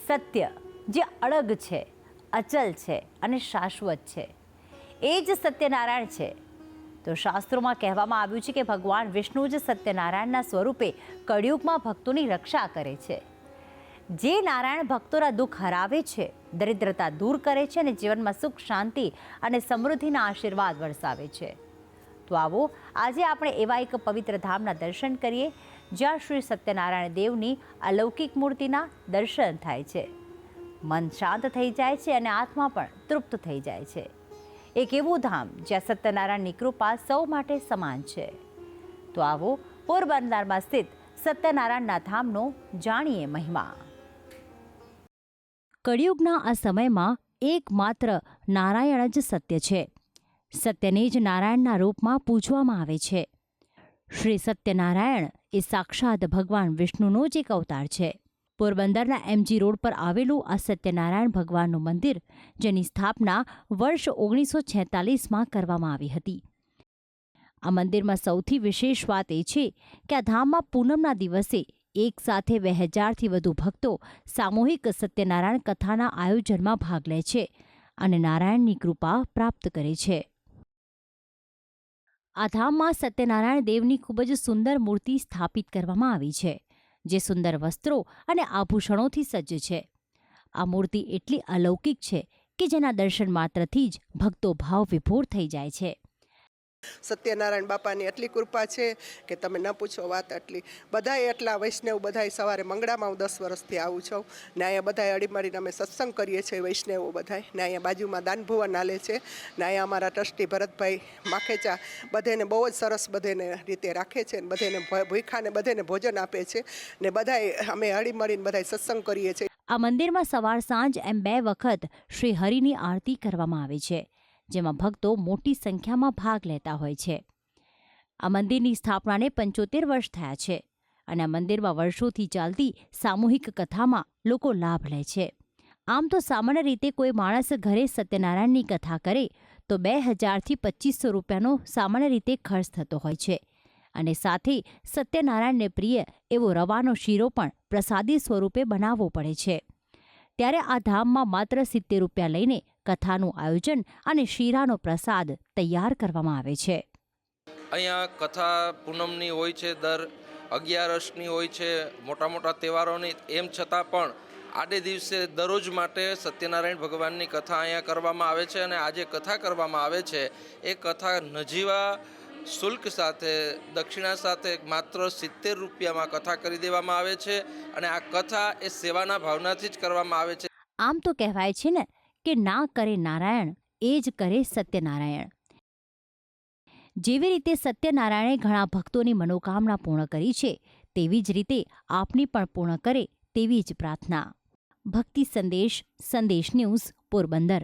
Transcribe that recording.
સત્ય જે અડગ છે, અચલ છે અને શાશ્વત છે, એ જ સત્યનારાયણ છે. તો શાસ્ત્રોમાં કહેવામાં આવ્યું છે કે ભગવાન વિષ્ણુ જ સત્યનારાયણના સ્વરૂપે કળિયુગમાં ભક્તોની રક્ષા કરે છે. જે નારાયણ ભક્તોના દુઃખ હરાવે છે, દરિદ્રતા દૂર કરે છે અને જીવનમાં સુખ, શાંતિ અને સમૃદ્ધિના આશીર્વાદ વરસાવે છે. તો આવો આજે આપણે એવા એક પવિત્ર ધામના દર્શન કરીએ જ્યાં શ્રી સત્યનારાયણ દેવની અલૌકિક મૂર્તિના દર્શન થાય છે. મન શાંત થઈ જાય છે અને આત્મા પણ તૃપ્ત થઈ જાય છે. એક એવું ધામ જ્યાં સત્યનારાયણની કૃપા સૌ માટે સમાન છે. તો આવો પોરબંદરમાં સ્થિત સત્યનારાયણના ધામનો જાણીએ મહિમા. કળિયુગના આ સમયમાં એકમાત્ર નારાયણ જ સત્ય છે. સત્યને જ નારાયણના રૂપમાં પૂજવામાં આવે છે. શ્રી સત્યનારાયણ એ સાક્ષાત ભગવાન વિષ્ણુનો જ એક અવતાર છે. પોરબંદરના એમજી રોડ પર આવેલું આ સત્યનારાયણ ભગવાનનું મંદિર, જેની સ્થાપના વર્ષ 1946માં કરવામાં આવી હતી. આ મંદિરમાં સૌથી વિશેષ વાત એ છે કે આ ધામમાં પૂનમના દિવસે એક સાથે 2000થી વધુ ભક્તો સામૂહિક સત્યનારાયણ કથાના આયોજનમાં ભાગ લે છે અને નારાયણની કૃપા પ્રાપ્ત કરે છે. આ ધામમાં સત્યનારાયણ દેવની ખૂબ જ સુંદર મૂર્તિ સ્થાપિત કરવામાં આવી છે, જે સુંદર વસ્ત્રો અને આભૂષણોથી સજ્જ છે. આ મૂર્તિ એટલી અલૌકિક છે કે જેના દર્શન માત્રથી જ ભક્તો ભાવ વિભોર થઈ જાય છે. સત્યનારાયણ બાપાની એટલી કૃપા છે કે તમે ન પૂછો વાત. એટલી બધાય એટલા વૈષ્ણવ, બધાય સવારે મંગળામાં હું 10 વર્ષથી આવું છું ને અહીંયા બધાય અડીમળીને અમે સત્સંગ કરીએ છીએ વૈષ્ણવો બધાય. ને અહીંયા બાજુમાં દાનભુવન હાલે છે ને અહીંયા અમારા ટ્રસ્ટી ભરતભાઈ માખેચા બધાને બહુ જ સરસ બધાને રીતે રાખે છે ને બધાને ભૂખાને બધાને ભોજન આપે છે ને બધાય અમે હળીમળીને બધાય સત્સંગ કરીએ છીએ. આ મંદિરમાં સવાર સાંજ એમ 2 વખત શ્રી હરિની આરતી કરવામાં આવે છે, જેમાં ભક્તો મોટી સંખ્યામાં ભાગ લેતા હોય છે. આ મંદિરની સ્થાપનાને 75 વર્ષ થયા છે અને આ મંદિરમાં વર્ષોથી ચાલતી સામૂહિક કથામાં લોકો લાભ લે છે. આમ તો સામાન્ય રીતે કોઈ માણસ ઘરે સત્યનારાયણની કથા કરે તો 2000થી 2500 રૂપિયાનો સામાન્ય રીતે ખર્ચ થતો હોય છે અને સાથે સત્યનારાયણને પ્રિય એવો રવાનો શીરો પણ પ્રસાદી સ્વરૂપે બનાવવો પડે છે. ત્યારે આ ધામમાં માત્ર 70 રૂપિયા લઈને કથાનું આયોજન અને શીરાનો પ્રસાદ તૈયાર કરવામાં આવે છે. અહીંયા કથા પૂનમની હોય છે, દર 11ની હોય છે, મોટા મોટા તહેવારોની. એમ છતાં પણ આડે દિવસે દરરોજ માટે સત્યનારાયણ ભગવાનની કથા અહીંયા કરવામાં આવે છે અને આજે કથા કરવામાં આવે છે એ કથા નજીવા શુલ્ક સાથે, દક્ષિણા સાથે માત્ર 70 રૂપિયામાં કથા કરી દેવામાં આવે છે અને આ કથા એ સેવાના ભાવનાથી જ કરવામાં આવે છે. આમ તો કહેવાય છે ને કે ના કરે નારાયણ એ જ કરે સત્યનારાયણ. જેવી રીતે સત્યનારાયણે ઘણા ભક્તોની મનોકામના પૂર્ણ કરી છે, તેવી જ રીતે આપની પણ પૂર્ણ કરે તેવી જ પ્રાર્થના. ભક્તિ સંદેશ, સંદેશ ન્યૂઝ, પોરબંદર.